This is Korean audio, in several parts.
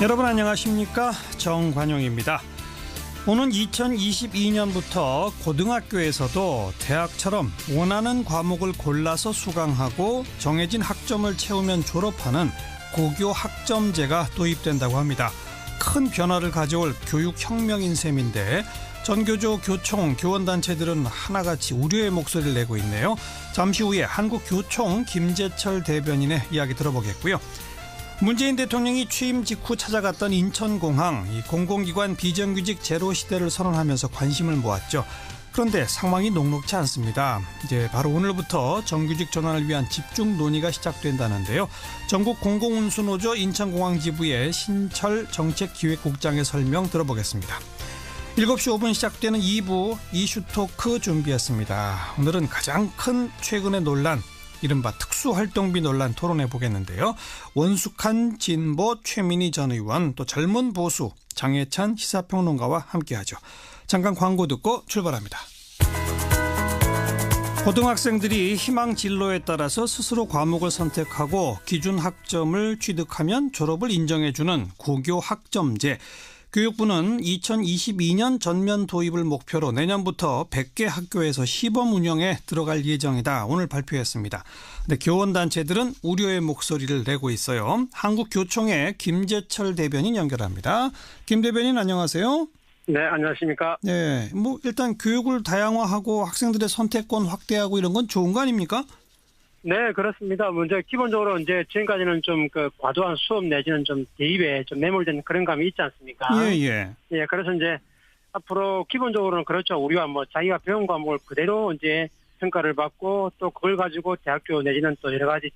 여러분 안녕하십니까? 정관용입니다. 오는 2022년부터 고등학교에서도 대학처럼 원하는 과목을 골라서 수강하고 정해진 학점을 채우면 졸업하는 고교 학점제가 도입된다고 합니다. 큰 변화를 가져올 교육혁명인 셈인데 전교조, 교총, 교원단체들은 하나같이 우려의 목소리를 내고 있네요. 잠시 후에 한국교총 김재철 대변인의 이야기 들어보겠고요. 문재인 대통령이 취임 직후 찾아갔던 인천공항, 이 공공기관 비정규직 제로 시대를 선언하면서 관심을 모았죠. 그런데 상황이 녹록지 않습니다. 이제 바로 오늘부터 정규직 전환을 위한 집중 논의가 시작된다는데요. 전국 공공운수노조 인천공항 지부의 신철 정책기획국장의 설명 들어보겠습니다. 7시 5분 시작되는 2부 이슈토크 준비했습니다. 오늘은 가장 큰 최근의 논란, 이른바 특수활동비 논란 토론해 보겠는데요. 원숙한 진보 최민희 전 의원, 또 젊은 보수 장혜찬 시사평론가와 함께하죠. 잠깐 광고 듣고 출발합니다. 고등학생들이 희망 진로에 따라서 스스로 과목을 선택하고 기준 학점을 취득하면 졸업을 인정해주는 고교 학점제. 교육부는 2022년 전면 도입을 목표로 내년부터 100개 학교에서 시범 운영에 들어갈 예정이다. 오늘 발표했습니다. 근데 교원단체들은 우려의 목소리를 내고 있어요. 한국교총의 김재철 대변인 연결합니다. 김 대변인 안녕하세요. 네, 안녕하십니까. 네, 일단 교육을 다양화하고 학생들의 선택권 확대하고 이런 건 좋은 거 아닙니까? 네, 그렇습니다. 먼저 기본적으로 이제 지금까지는 좀 과도한 수업 내지는 좀 대입에 좀 매몰된 그런 감이 있지 않습니까? 예. 예, 그래서 이제 앞으로 기본적으로는 그렇죠. 우리가 자기가 배운 과목을 그대로 이제 평가를 받고 또 그걸 가지고 대학교 내지는 또 여러 가지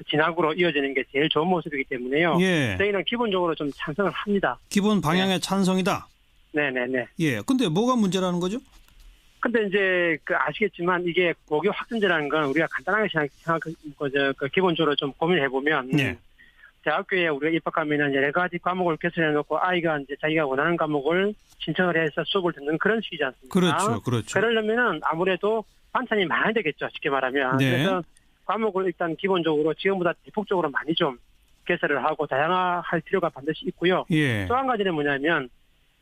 진학으로 이어지는 게 제일 좋은 모습이기 때문에요. 예. 저희는 기본적으로 좀 찬성을 합니다. 기본 방향의 찬성이다. 네네네. 예. 근데 뭐가 문제라는 거죠? 근데 이제 아시겠지만 이게 고교 학점제라는 건 우리가 간단하게 기본적으로 좀 고민해 보면 대학교에 우리가 입학하면은 여러 가지 과목을 개설해 놓고 아이가 이제 자기가 원하는 과목을 신청을 해서 수업을 듣는 그런 식이지 않습니까? 그렇죠. 그러려면은 아무래도 반찬이 많아야 되겠죠. 쉽게 말하면. 네. 그래서 과목을 일단 기본적으로 지금보다 대폭적으로 많이 좀 개설을 하고 다양화할 필요가 반드시 있고요. 예. 또 한 가지는 뭐냐면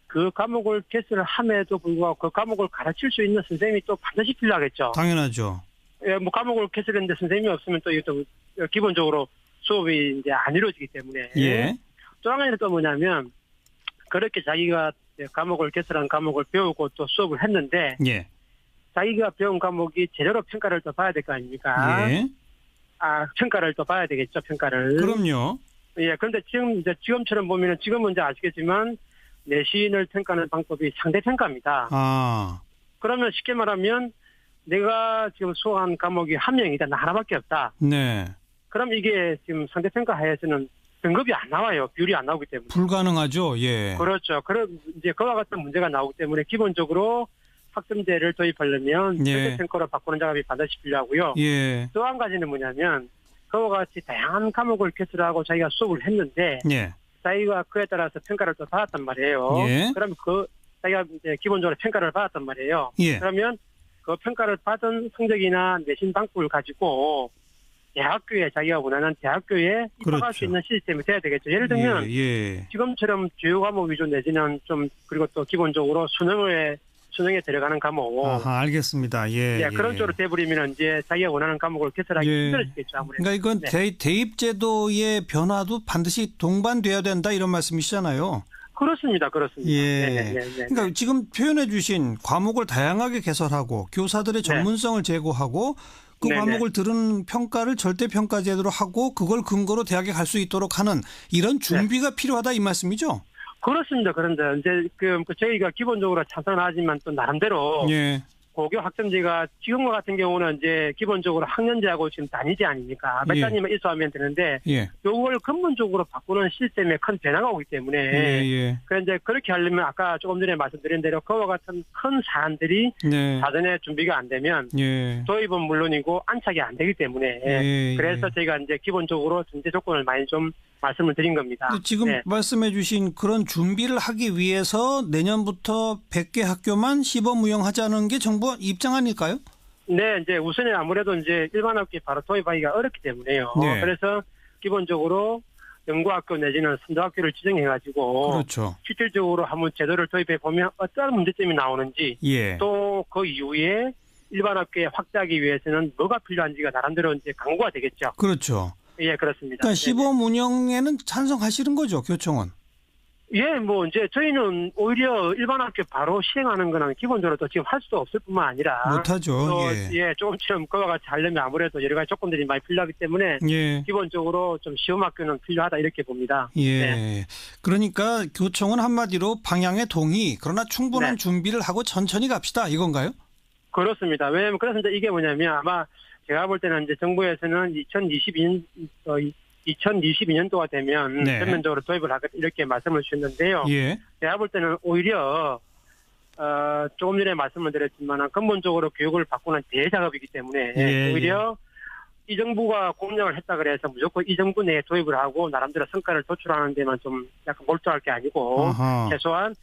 그 과목을 개설을 함에도 불구하고 그 과목을 가르칠 수 있는 선생님이 또 반드시 필요하겠죠. 당연하죠. 예, 과목을 개설했는데 선생님이 없으면 또 이것도 기본적으로 수업이 이제 안 이루어지기 때문에. 예. 또 한 가지는 또 뭐냐면 그렇게 자기가 과목을 개설한 과목을 배우고 또 수업을 했는데 예. 자기가 배운 과목이 제대로 평가를 또 봐야 될 거 아닙니까? 예. 평가를 또 봐야 되겠죠. 평가를. 그럼요. 예, 그런데 지금처럼 보면은 지금은 이제 아시겠지만 내신을 평가하는 방법이 상대평가입니다. 그러면 쉽게 말하면 내가 지금 수업한 과목이 한 명이다. 나 하나밖에 없다. 네. 그럼 이게 지금 상대평가 하에서는 등급이 안 나와요. 비율이 안 나오기 때문에. 불가능하죠. 예. 그렇죠. 그럼 이제 그와 같은 문제가 나오기 때문에 기본적으로 학점제를 도입하려면 상대평가로 바꾸는 작업이 반드시 필요하고요. 예. 또 한 가지는 뭐냐면 그와 같이 다양한 과목을 개설하고 자기가 수업을 했는데 예. 자기가 그에 따라서 평가를 또 받았단 말이에요. 예. 그러면 자기가 이제 기본적으로 평가를 받았단 말이에요. 예. 그러면 그 평가를 받은 성적이나 내신 방법을 가지고 대학교에 자기가 원하는 대학교에 입학할 수 있는 시스템이 돼야 되겠죠. 예를 들면 지금처럼 주요 과목 위주 내지는 좀 그리고 또 기본적으로 수능에 들어가는 과목. 알겠습니다. 예. 그런 쪽으로 돼버리면 이제 자기가 원하는 과목을 개설하기 힘들어지겠죠. 아무래도. 그러니까 이건 대입제도의 변화도 반드시 동반돼야 된다 이런 말씀이시잖아요. 그렇습니다. 예. 그러니까 지금 표현해 주신 과목을 다양하게 개설하고 교사들의 전문성을 제고하고 그 과목을 들은 평가를 절대평가제도로 하고 그걸 근거로 대학에 갈 수 있도록 하는 이런 준비가 필요하다 이 말씀이죠? 그렇습니다. 그런데 이제 저희가 기본적으로 찬성하지만 또 나름대로 고교 학점제가 지금과 같은 경우는 이제 기본적으로 학년제하고 지금 단위제 아닙니까? 몇 단위만 있어하면 되는데 요걸 근본적으로 바꾸는 시스템에 큰 변화가 오기 때문에 그런데 그렇게 하려면 아까 조금 전에 말씀드린 대로 그와 같은 큰 사안들이 사전에 준비가 안 되면 도입은 물론이고 안착이 안 되기 때문에 그래서 저희가 이제 기본적으로 전제 조건을 많이 좀 말씀을 드린 겁니다. 지금 말씀해 주신 그런 준비를 하기 위해서 내년부터 100개 학교만 시범 운영하자는 게 정부 입장 아닐까요? 네, 이제 우선은 아무래도 이제 일반 학교에 바로 도입하기가 어렵기 때문에요. 그래서 기본적으로 연구학교 내지는 선도학교를 지정해가지고 그렇죠. 실질적으로 한번 제도를 도입해 보면 어떤 문제점이 나오는지 예. 또 그 이후에 일반 학교에 확대하기 위해서는 뭐가 필요한지가 나름대로 이제 강구가 되겠죠. 그렇죠. 예, 그렇습니다. 그러니까 시범 운영에는 찬성하시는 거죠, 교총은? 예, 뭐 이제 저희는 오히려 일반 학교 바로 시행하는 거는 기본적으로 또 지금 할 수도 없을 뿐만 아니라 못하죠. 또 예. 조금처럼 그와 같이 하려면 아무래도 여러 가지 조건들이 많이 필요하기 때문에 예. 기본적으로 좀 시험 학교는 필요하다 이렇게 봅니다. 예. 네. 그러니까 교총은 한마디로 방향에 동의, 그러나 충분한 네. 준비를 하고 천천히 갑시다 이건가요? 그렇습니다. 왜냐하면 그래서 이제 이게 뭐냐면 아마 제가 볼 때는 이제 정부에서는 2022년도가 되면 네. 전면적으로 도입을 하겠다 이렇게 말씀을 주셨는데요. 예. 제가 볼 때는 오히려 조금 전에 말씀을 드렸지만 근본적으로 교육을 바꾸는 대작업이기 때문에 예. 오히려 이 정부가 공약을 했다 그래서 무조건 이 정부 내에 도입을 하고 나름대로 성과를 도출하는 데만 좀 약간 몰두할 게 아니고 아하. 최소한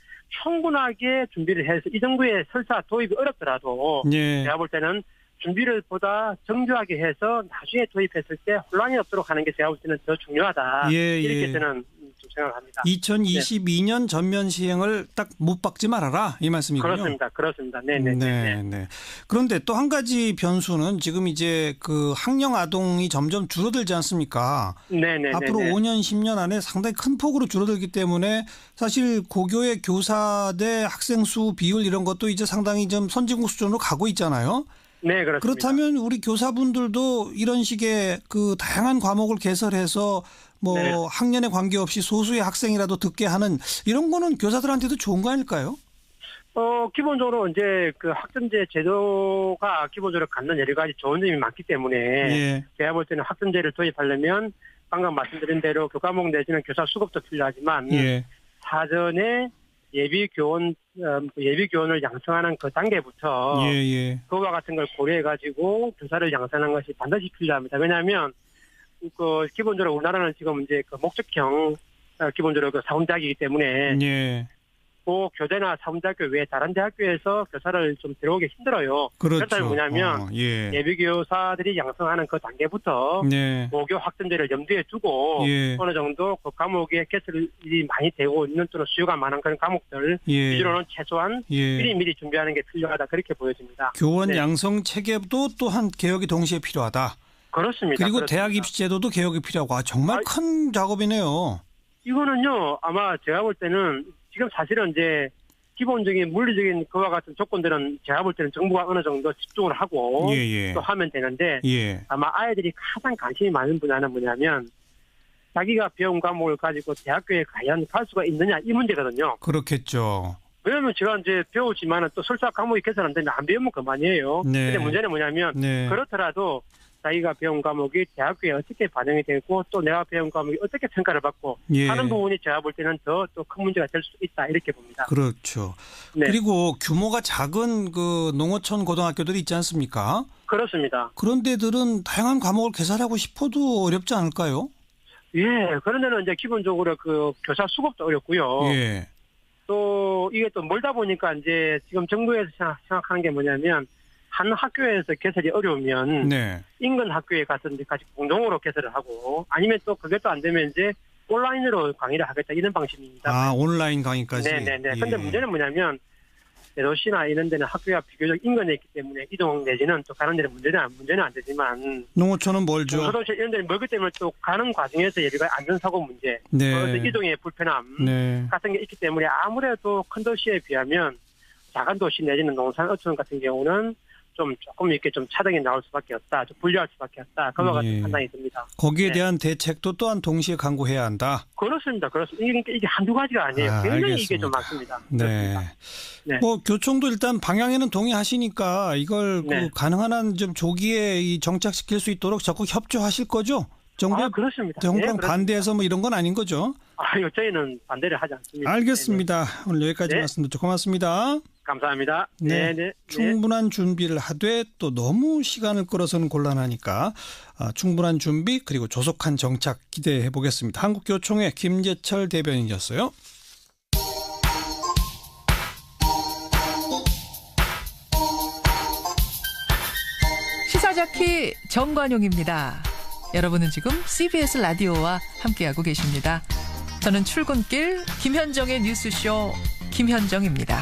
충분하게 준비를 해서 이 정부에 설사 도입이 어렵더라도 예. 제가 볼 때는 준비를 보다 정교하게 해서 나중에 도입했을 때 혼란이 없도록 하는 게 제가 볼 때는 더 중요하다. 예, 이렇게 예. 저는 좀 생각합니다. 2022년 전면 시행을 딱 못 박지 말아라 이 말씀이군요. 그렇습니다. 네네. 네. 그런데 또 한 가지 변수는 지금 이제 그 학령 아동이 점점 줄어들지 않습니까? 네네. 앞으로 5년, 10년 안에 상당히 큰 폭으로 줄어들기 때문에 사실 고교의 교사 대 학생 수 비율 이런 것도 이제 상당히 좀 선진국 수준으로 가고 있잖아요. 네, 그렇습니다. 그렇다면 우리 교사분들도 이런 식의 그 다양한 과목을 개설해서 뭐 네. 학년에 관계없이 소수의 학생이라도 듣게 하는 이런 거는 교사들한테도 좋은 거 아닐까요? 기본적으로 이제 그 학점제 제도가 기본적으로 갖는 여러 가지 좋은 점이 많기 때문에 예. 제가 볼 때는 학점제를 도입하려면 방금 말씀드린 대로 교과목 내지는 교사 수급도 필요하지만 예. 사전에 예비교원을 양성하는 그 단계부터 예. 그와 같은 걸 고려해가지고 교사를 양성하는 것이 반드시 필요합니다. 왜냐하면 그 기본적으로 우리나라는 지금 이제 그 목적형 기본적으로 그 사범대학이기 때문에 예. 그 교대나 사범대학교 외에 다른 대학교에서 교사를 좀 들어오기 힘들어요. 그렇죠. 그렇다면 뭐냐면 예. 예비교사들이 양성하는 그 단계부터 네. 고교 학점제를 염두에 두고 예. 어느 정도 그 과목에 개설이 많이 되고 있는 또는 수요가 많은 그런 과목들 예. 위주로는 최소한 미리 준비하는 게 필요하다 그렇게 보여집니다. 교원 네. 양성 체계도 또한 개혁이 동시에 필요하다. 그렇습니다. 그리고 그렇습니다. 대학 입시 제도도 개혁이 필요하고 정말 큰 작업이네요. 이거는요 아마 제가 볼 때는 지금 사실은 이제 기본적인 물리적인 그와 같은 조건들은 제가 볼 때는 정부가 어느 정도 집중을 하고 예. 또 하면 되는데 예. 아마 아이들이 가장 관심이 많은 분야는 뭐냐면 자기가 배운 과목을 가지고 대학교에 과연 갈 수가 있느냐 이 문제거든요. 그렇겠죠. 왜냐하면 제가 이제 배우지만은 또 설사 과목이 개설 안 되면 안 배우면 그만이에요. 네. 근데 문제는 뭐냐면 네. 그렇더라도 자기가 배운 과목이 대학교에 어떻게 반영이 되고 또 내가 배운 과목이 어떻게 평가를 받고 예. 하는 부분이 제가 볼 때는 더 또 큰 문제가 될 수 있다 이렇게 봅니다. 그렇죠. 네. 그리고 규모가 작은 그 농어촌 고등학교들이 있지 않습니까? 그렇습니다. 그런 데들은 다양한 과목을 개설하고 싶어도 어렵지 않을까요? 예, 그런 데는 이제 기본적으로 그 교사 수급도 어렵고요. 예. 또 이게 또 멀다 보니까 이제 지금 정부에서 생각하는 게 뭐냐면 한 학교에서 개설이 어려우면 네. 인근 학교에 가서 이제 같이 공동으로 개설을 하고 아니면 또 그게 또 안 되면 이제 온라인으로 강의를 하겠다 이런 방식입니다. 아, 온라인 강의까지. 네네네. 예. 근데 문제는 뭐냐면 대도시나 이런 데는 학교가 비교적 인근에 있기 때문에 이동 내지는 또 가는 데는 문제는 안 되지만 농어촌은 멀죠. 중소도시 이런 데는 멀기 때문에 또 가는 과정에서 예비가 안전사고 문제, 네. 이동의 불편함 네. 같은 게 있기 때문에 아무래도 큰 도시에 비하면 작은 도시 내지는 농산 어촌 같은 경우는 좀 조금 이렇게 좀 차등이 나올 수밖에 없다, 좀 불리할 수밖에 없다. 그와 같은 예. 판단이 듭니다. 거기에 네. 대한 대책도 또한 동시에 강구해야 한다. 그렇습니다. 이게 한두 가지가 아니에요. 굉장히 알겠습니다. 이게 좀 많습니다. 네. 네. 뭐 교총도 일단 방향에는 동의하시니까 이걸 네. 그 가능한 한 좀 조기에 이 정착시킬 수 있도록 적극 협조하실 거죠? 정부의 그렇습니다. 정부랑 네, 반대해서 뭐 이런 건 아닌 거죠? 저희는 반대를 하지 않습니다. 알겠습니다. 오늘 여기까지 네. 말씀 듣죠. 고맙습니다. 감사합니다. 네. 네. 충분한 준비를 하되 또 너무 시간을 끌어서는 곤란하니까 충분한 준비 그리고 조속한 정착 기대해 보겠습니다. 한국교총의 김재철 대변인이었어요. 시사자키 정관용입니다. 여러분은 지금 CBS 라디오와 함께하고 계십니다. 저는 출근길 김현정의 뉴스쇼 김현정입니다.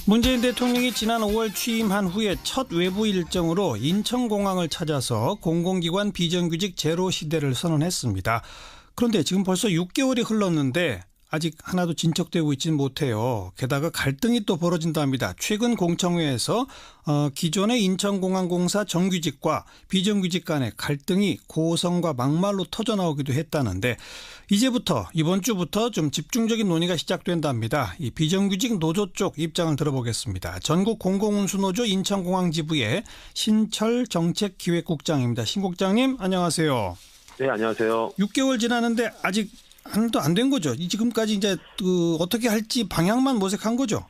문재인 대통령이 지난 5월 취임한 후에 첫 외부 일정으로 인천공항을 찾아서 공공기관 비정규직 제로 시대를 선언했습니다. 그런데 지금 벌써 6개월이 흘렀는데 아직 하나도 진척되고 있지는 못해요. 게다가 갈등이 또 벌어진답니다. 최근 공청회에서 기존의 인천공항공사 정규직과 비정규직 간의 갈등이 고성과 막말로 터져나오기도 했다는데 이제부터 이번 주부터 좀 집중적인 논의가 시작된답니다. 이 비정규직 노조 쪽 입장을 들어보겠습니다. 전국공공운수노조 인천공항지부의 신철 정책기획국장입니다. 신 국장님 안녕하세요. 네, 안녕하세요. 6개월 지났는데 아직 하나도 안 된 거죠. 지금까지 이제 어떻게 할지 방향만 모색한 거죠.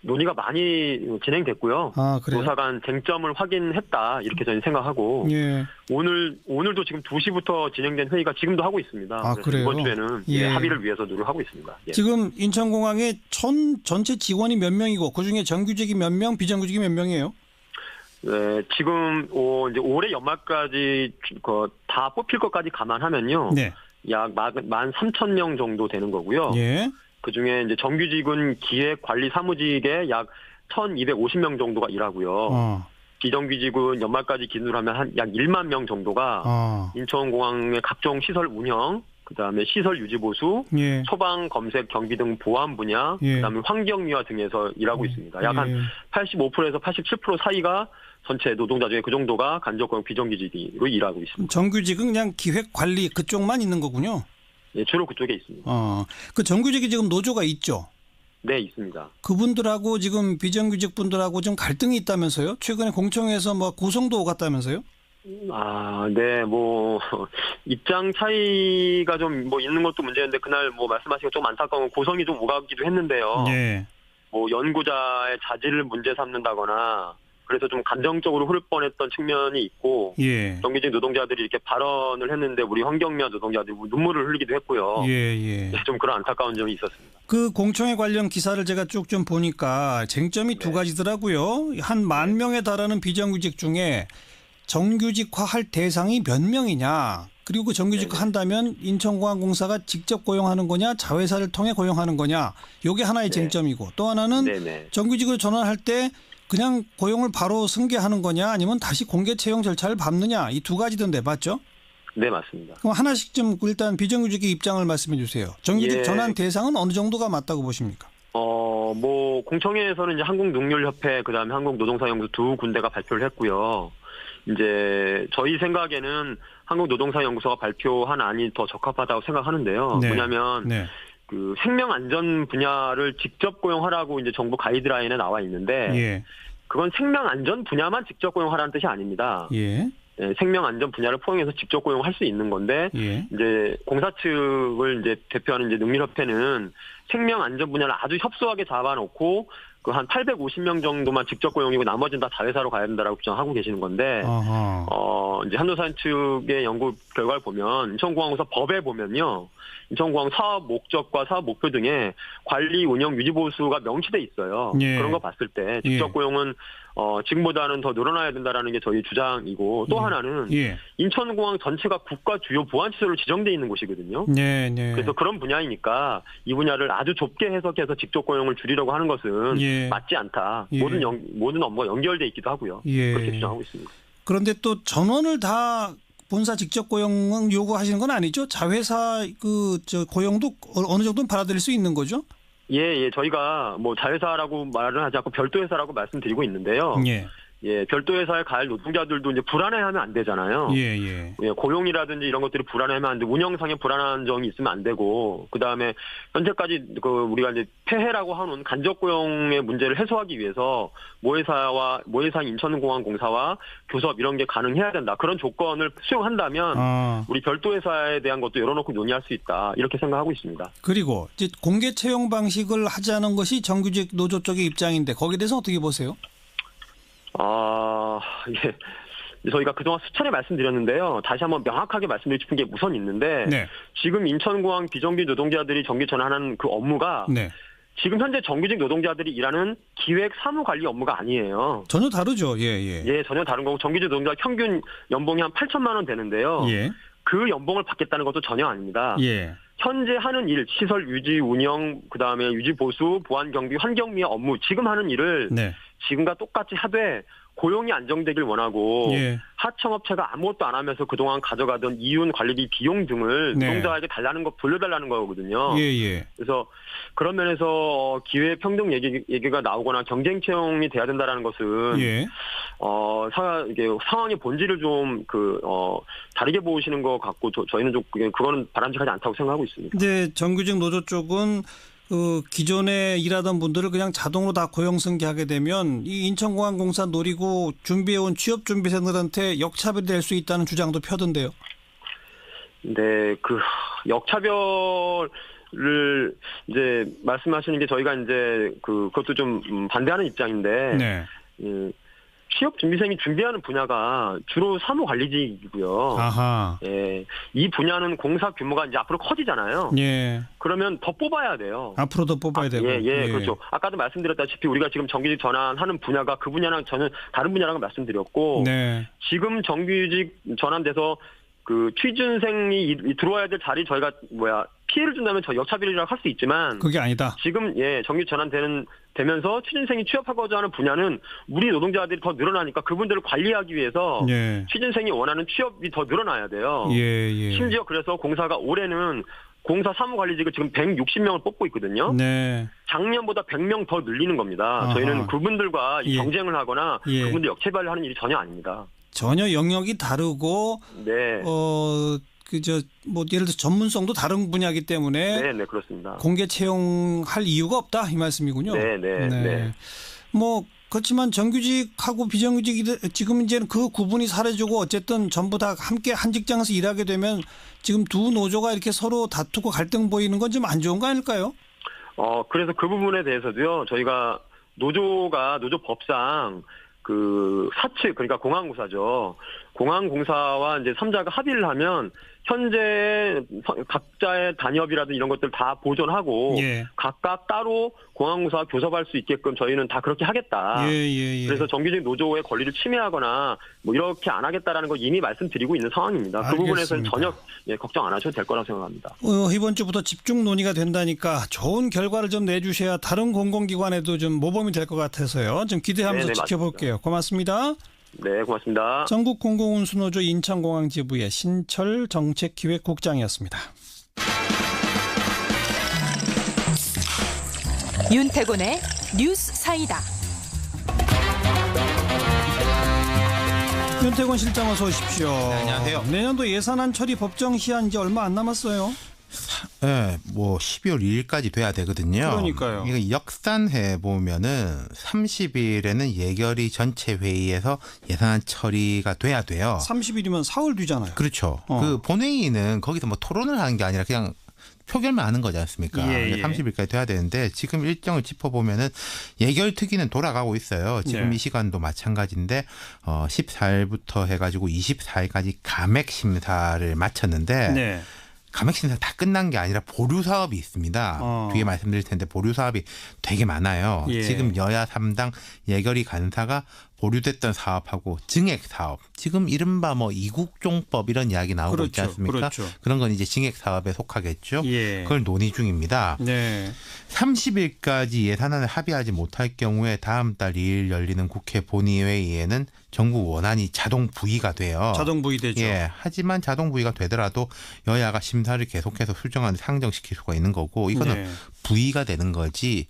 논의가 많이 진행됐고요. 아, 그래요? 노사 간 쟁점을 확인했다 이렇게 저는 생각하고 예. 오늘도 지금 2시부터 진행된 회의가 지금도 하고 있습니다. 아, 그래요? 이번 주에는 예. 합의를 위해서 노력을 하고 있습니다. 예. 지금 인천공항에 전체 직원이 몇 명이고 그중에 정규직이 몇 명, 비정규직이 몇 명이에요? 네, 지금 이제 올해 연말까지 다 뽑힐 것까지 감안하면요. 네. 약 13,000명 정도 되는 거고요. 예. 그중에 이제 정규직은 기획 관리 사무직에 약 1,250명 정도가 일하고요. 비정규직은 연말까지 기준으로 하면 약 1만 명 정도가 인천공항의 각종 시설 운영, 그다음에 시설 유지 보수, 예. 소방, 검색, 경비 등 보안 분야, 예. 그다음에 환경미화 등에서 일하고 있습니다. 약 한 85%에서 87% 사이가 전체 노동자 중에 그 정도가 간접고용 비정규직으로 일하고 있습니다. 정규직은 그냥 기획 관리 그쪽만 있는 거군요. 예, 주로 그쪽에 있습니다. 그 정규직이 지금 노조가 있죠. 네, 있습니다. 그분들하고 지금 비정규직 분들하고 좀 갈등이 있다면서요? 최근에 공청회에서 고성도 오갔다면서요? 네, 입장 차이가 좀 있는 것도 문제인데, 그날 말씀하시기가 좀 안타까운 고성이 좀 오가기도 했는데요. 예. 연구자의 자질을 문제 삼는다거나, 그래서 좀 감정적으로 흐를 뻔했던 측면이 있고, 예. 정규직 노동자들이 이렇게 발언을 했는데, 우리 환경미화 노동자들이 눈물을 흘리기도 했고요. 예. 좀 그런 안타까운 점이 있었습니다. 그 공청회 관련 기사를 제가 쭉 좀 보니까 쟁점이 두 가지더라고요. 한 10,000명에 달하는 비정규직 중에 정규직화할 대상이 몇 명이냐. 그리고 그 정규직화 한다면 인천공항공사가 직접 고용하는 거냐, 자회사를 통해 고용하는 거냐. 이게 하나의 쟁점이고, 또 하나는 정규직으로 전환할 때 그냥 고용을 바로 승계하는 거냐, 아니면 다시 공개 채용 절차를 밟느냐. 이 두 가지던데 맞죠? 네, 맞습니다. 그럼 하나씩 좀 일단 비정규직의 입장을 말씀해 주세요. 정규직 전환 대상은 어느 정도가 맞다고 보십니까? 공청회에서는 이제 한국농률협회, 그다음에 한국노동사연구소 두 군데가 발표를 했고요. 이제 저희 생각에는 한국노동사연구소가 발표한 안이 더 적합하다고 생각하는데요. 네. 뭐냐면 그 생명 안전 분야를 직접 고용하라고 이제 정부 가이드라인에 나와 있는데 그건 생명 안전 분야만 직접 고용하라는 뜻이 아닙니다. 생명 안전 분야를 포함해서 직접 고용할 수 있는 건데 이제 공사 측을 이제 대표하는 이제 농림협회는 생명 안전 분야를 아주 협소하게 잡아놓고 그 한 850명 정도만 직접 고용이고 나머지는 다 자회사로 가야 된다라고 주장하고 계시는 건데, 이제 한노사연 측의 연구 결과를 보면 인천공항공사 법에 보면요, 인천공항 사업 목적과 사업 목표 등에 관리, 운영, 유지 보수가 명시돼 있어요. 그런 거 봤을 때 직접 고용은 지금보다는 더 늘어나야 된다라는 게 저희 주장이고, 또 하나는 인천공항 전체가 국가 주요 보안시설로 지정돼 있는 곳이거든요. 그래서 그런 분야이니까 이 분야를 아주 좁게 해석해서 직접 고용을 줄이려고 하는 것은 맞지 않다. 모든 업무가 연결돼 있기도 하고요. 그렇게 주장하고 있습니다. 그런데 또 전원을 다 본사 직접 고용을 요구하시는 건 아니죠? 자회사 고용도 어느 정도는 받아들일 수 있는 거죠? 저희가 자회사라고 말을 하지 않고 별도 회사라고 말씀드리고 있는데요. 별도 회사에 갈 노동자들도 이제 불안해하면 안 되잖아요. 고용이라든지 이런 것들이 불안해하면 안 되고, 운영상의 불안한 점이 있으면 안 되고, 그 다음에 현재까지 우리가 이제 폐해라고 하는 간접 고용의 문제를 해소하기 위해서 모회사 인천공항공사와 교섭 이런 게 가능해야 된다. 그런 조건을 수용한다면 우리 별도 회사에 대한 것도 열어놓고 논의할 수 있다. 이렇게 생각하고 있습니다. 그리고 이제 공개 채용 방식을 하자는 것이 정규직 노조 쪽의 입장인데 거기에 대해서 어떻게 보세요? 저희가 그동안 수차례 말씀드렸는데요. 다시 한번 명확하게 말씀드리고 싶은 게 우선 있는데, 지금 인천공항 비정규 노동자들이 정규 전환하는 그 업무가 지금 현재 정규직 노동자들이 일하는 기획 사무관리 업무가 아니에요. 전혀 다르죠. 예, 전혀 다른 거고 정규직 노동자 평균 연봉이 한 8천만 원 되는데요. 예. 그 연봉을 받겠다는 것도 전혀 아닙니다. 예. 현재 하는 일, 시설 유지, 운영, 그다음에 유지 보수, 보안 경비, 환경미화 업무 지금 하는 일을 네. 지금과 똑같이 하되 고용이 안정되길 원하고 예. 하청업체가 아무것도 안 하면서 그동안 가져가던 이윤 관리비 비용 등을 네. 노동자에게 달라는 거 돌려달라는 거거든요. 예. 그래서 그런 면에서 기회 평등 얘기가 나오거나 경쟁 채용이 돼야 된다라는 것은 예. 이게 상황의 본질을 좀 다르게 보시는 것 같고 저희는 좀 그거는 바람직하지 않다고 생각하고 있습니다. 근데 정규직 노조 쪽은 기존에 일하던 분들을 그냥 자동으로 다 고용 승계하게 되면 이 인천공항공사 노리고 준비해온 취업준비생들한테 역차별이 될 수 있다는 주장도 펴던데요. 네, 그 역차별을 이제 말씀하시는 게 저희가 이제 그것도 좀 반대하는 입장인데. 네. 취업 준비생이 준비하는 분야가 주로 사무관리직이고요. 아하. 예, 이 분야는 공사 규모가 이제 앞으로 커지잖아요. 예. 그러면 더 뽑아야 돼요. 앞으로 더 뽑아야 되고. 그렇죠. 아까도 말씀드렸다시피 우리가 지금 정규직 전환하는 분야가 그 분야랑 전혀 다른 분야라고 말씀드렸고, 네. 지금 정규직 전환돼서 그 취준생이 들어와야 될 자리 저희가 피해를 준다면 저 역차별이라고 할 수 있지만 그게 아니다. 지금 정규 전환되면서 취준생이 취업하고자 하는 분야는 우리 노동자들이 더 늘어나니까 그분들을 관리하기 위해서 취준생이 원하는 취업이 더 늘어나야 돼요. 예. 심지어 그래서 공사가 올해는 공사 사무관리직을 지금 160명을 뽑고 있거든요. 네. 작년보다 100명 더 늘리는 겁니다. 아하. 저희는 그분들과 경쟁을 하거나 그분들 역차별을 하는 일이 전혀 아닙니다. 전혀 영역이 다르고 네. 예를 들어 전문성도 다른 분야이기 때문에 네, 그렇습니다. 공개 채용할 이유가 없다 이 말씀이군요. 네. 그렇지만 정규직하고 비정규직 지금 이제는 그 구분이 사라지고 어쨌든 전부 다 함께 한 직장에서 일하게 되면 지금 두 노조가 이렇게 서로 다투고 갈등 보이는 건 좀 안 좋은 거 아닐까요? 그래서 그 부분에 대해서도요. 저희가 노조법상 그 사측 그러니까 공항공사죠. 공항공사와 이제 3자가 합의를 하면 현재 각자의 단협이라든 이런 것들 다 보존하고 각각 따로 공항공사와 교섭할 수 있게끔 저희는 다 그렇게 하겠다. 그래서 정규직 노조의 권리를 침해하거나 이렇게 안 하겠다라는 거 이미 말씀드리고 있는 상황입니다. 알겠습니다. 그 부분에서는 전혀 걱정 안 하셔도 될 거라고 생각합니다. 이번 주부터 집중 논의가 된다니까 좋은 결과를 좀 내주셔야 다른 공공기관에도 좀 모범이 될 것 같아서요. 좀 기대하면서 지켜볼게요. 맞습니다. 고맙습니다. 네, 고맙습니다. 전국 공공운수노조 인천공항 지부의 신철 정책기획국장이었습니다. 윤태곤의 뉴스 사이다. 윤태곤 실장 어서 오십시오. 네, 안녕하세요. 내년도 예산안 처리 법정 시한 이제 얼마 안 남았어요. 네, 12월 2일까지 돼야 되거든요. 그러니까요. 이거 역산해 보면은 30일에는 예결위 전체 회의에서 예산안 처리가 돼야 돼요. 30일이면 사흘 뒤잖아요. 그렇죠. 그 본회의는 거기서 토론을 하는 게 아니라 그냥 표결만 하는 거지 않습니까? 30일까지 돼야 되는데 지금 일정을 짚어보면은 예결특위는 돌아가고 있어요. 지금 이 시간도 마찬가지인데 14일부터 해가지고 24일까지 감액 심사를 마쳤는데 감액 심사 다 끝난 게 아니라 보류 사업이 있습니다. 뒤에 말씀드릴 텐데 보류 사업이 되게 많아요. 지금 여야 3당 예결위 간사가 보류됐던 사업하고 증액 사업, 지금 이른바 이국종법 이런 이야기 나오고 있지 않습니까? 그런 건 이제 증액 사업에 속하겠죠. 그걸 논의 중입니다. 30일까지 예산안을 합의하지 못할 경우에 다음 달 2일 열리는 국회 본회의에는 정부 원안이 자동 부의가 돼요. 자동 부의되죠. 하지만 자동 부의가 되더라도 여야가 심사를 계속해서 수정안 상정시킬 수가 있는 거고 이거는 부의가 되는 거지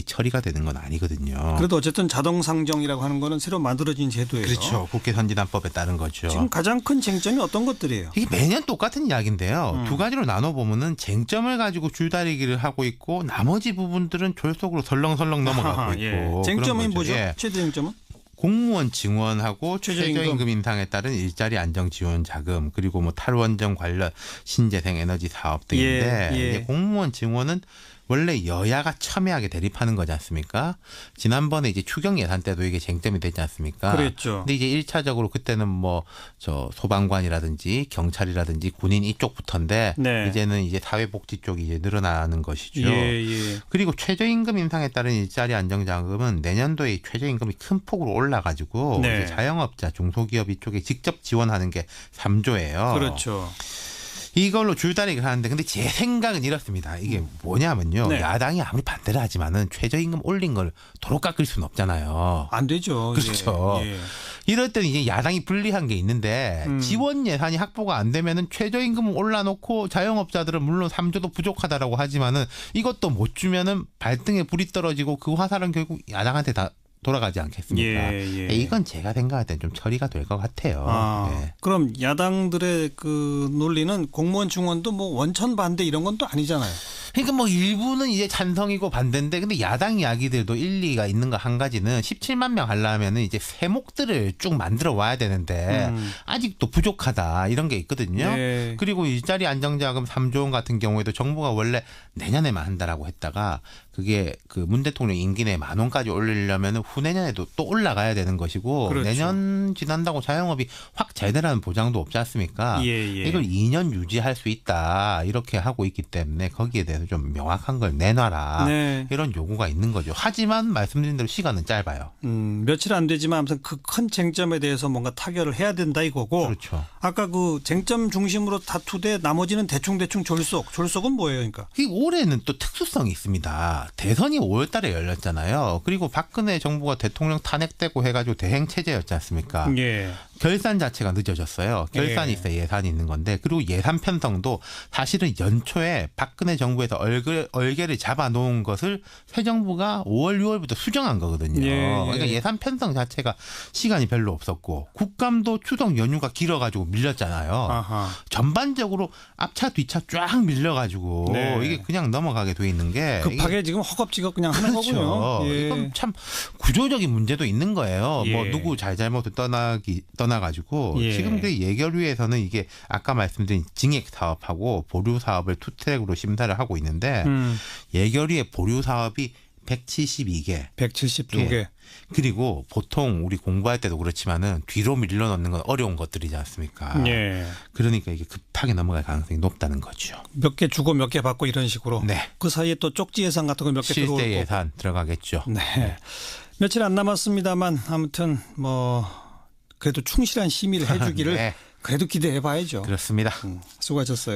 처리가 되는 건 아니거든요. 그래도 어쨌든 자동 상정이라고 하는 거는 새로 만들어진 제도예요. 그렇죠. 국회 선진화법에 따른 거죠. 지금 가장 큰 쟁점이 어떤 것들이에요? 이게 매년 똑같은 이야기인데요. 두 가지로 나눠보면은 쟁점을 가지고 줄다리기를 하고 있고 나머지 부분들은 졸속으로 설렁설렁 넘어가고 있고. 쟁점이 뭐죠? 최대 쟁점은? 공무원 증원하고 최저임금 인상에 따른 일자리 안정 지원 자금 그리고 탈원전 관련 신재생 에너지 사업 등인데 이제 공무원 증원은 원래 여야가 첨예하게 대립하는 거지 않습니까? 지난번에 이제 추경 예산 때도 이게 쟁점이 되지 않습니까? 그랬죠. 근데 이제 1차적으로 그때는 뭐 저 소방관이라든지 경찰이라든지 군인 이쪽부터인데 네. 이제는 이제 사회복지 쪽이 이제 늘어나는 것이죠. 예. 그리고 최저임금 인상에 따른 일자리 안정자금은 내년도에 최저임금이 큰 폭으로 올라가지고 네. 이제 자영업자, 중소기업 이쪽에 직접 지원하는 게 3조예요. 그렇죠. 이걸로 줄다리기를 하는데 근데 제 생각은 이렇습니다. 이게 뭐냐면요. 네. 야당이 아무리 반대를 하지만은 최저임금 올린 걸 도로 깎을 수는 없잖아요. 안 되죠. 그렇죠. 예. 이럴 때는 이제 야당이 불리한 게 있는데 지원 예산이 확보가 안 되면은 최저임금을 올라놓고 자영업자들은 물론 3조도 부족하다라고 하지만은 이것도 못 주면은 발등에 불이 떨어지고 그 화살은 결국 야당한테 다 돌아가지 않겠습니까? 예. 이건 제가 생각할 땐 좀 처리가 될 것 같아요. 네. 그럼 야당들의 그 논리는 공무원 중원도 뭐 원천 반대 이런 건 또 아니잖아요. 그러니까 뭐 일부는 이제 찬성이고 반대인데 근데 야당 이야기들도 일리가 있는 거 한 가지는 17만 명 하려면은 이제 세목들을 쭉 만들어 와야 되는데 아직도 부족하다 이런 게 있거든요. 네. 그리고 일자리 안정자금 3조 원 같은 경우에도 정부가 원래 내년에만 한다라고 했다가 그게 그 문 대통령 임기 내에 10,000원까지 올리려면 후내년에도 또 올라가야 되는 것이고 그렇죠. 내년 지난다고 자영업이 확 잘 되라는 보장도 없지 않습니까? 이걸 2년 유지할 수 있다 이렇게 하고 있기 때문에 거기에 대해서 좀 명확한 걸 내놔라 네. 이런 요구가 있는 거죠. 하지만 말씀드린 대로 시간은 짧아요. 며칠 안 되지만 아무튼 그 큰 쟁점에 대해서 뭔가 타결을 해야 된다 이거고 그렇죠. 아까 그 쟁점 중심으로 다투되 나머지는 대충 졸속은 뭐예요? 그러니까 올해는 또 특수성이 있습니다. 대선이 5월 달에 열렸잖아요. 그리고 박근혜 정부가 대통령 탄핵되고 해가지고 대행 체제였지 않습니까? 예. 결산 자체가 늦어졌어요. 결산이 예. 있어야 예산이 있는 건데 그리고 예산 편성도 사실은 연초에 박근혜 정부에서 얼개를 잡아놓은 것을 새 정부가 5월, 6월부터 수정한 거거든요. 그러니까 예산 편성 자체가 시간이 별로 없었고 국감도 추석 연휴가 길어가지고 밀렸잖아요. 아하. 전반적으로 앞차 뒤차 쫙 밀려가지고 네. 이게 그냥 넘어가게 돼 있는 게 급하게 이게 지금 허겁지겁 그냥 하는 그렇죠. 거군요. 예. 이건 참 구조적인 문제도 있는 거예요. 예. 뭐 누구 잘못을 떠나가지고 예. 지금 그 예결위에서는 이게 아까 말씀드린 증액 사업하고 보류 사업을 투트랙으로 심사를 하고 있는데 예결위의 보류 사업이 172개. 172개. 예. 그리고 보통 우리 공부할 때도 그렇지만은 뒤로 밀려 넣는 건 어려운 것들이지 않습니까? 예. 그러니까 이게 급하게 넘어갈 가능성이 높다는 거죠. 몇 개 주고 몇 개 받고 이런 식으로. 네. 그 사이에 또 쪽지 예산 같은 거 몇 개 들어올 거고. 실제 예산 들어가겠죠. 네. 네. 며칠 안 남았습니다만 아무튼 뭐 그래도 충실한 심의를 해주기를 네. 그래도 기대해 봐야죠. 그렇습니다. 수고하셨어요.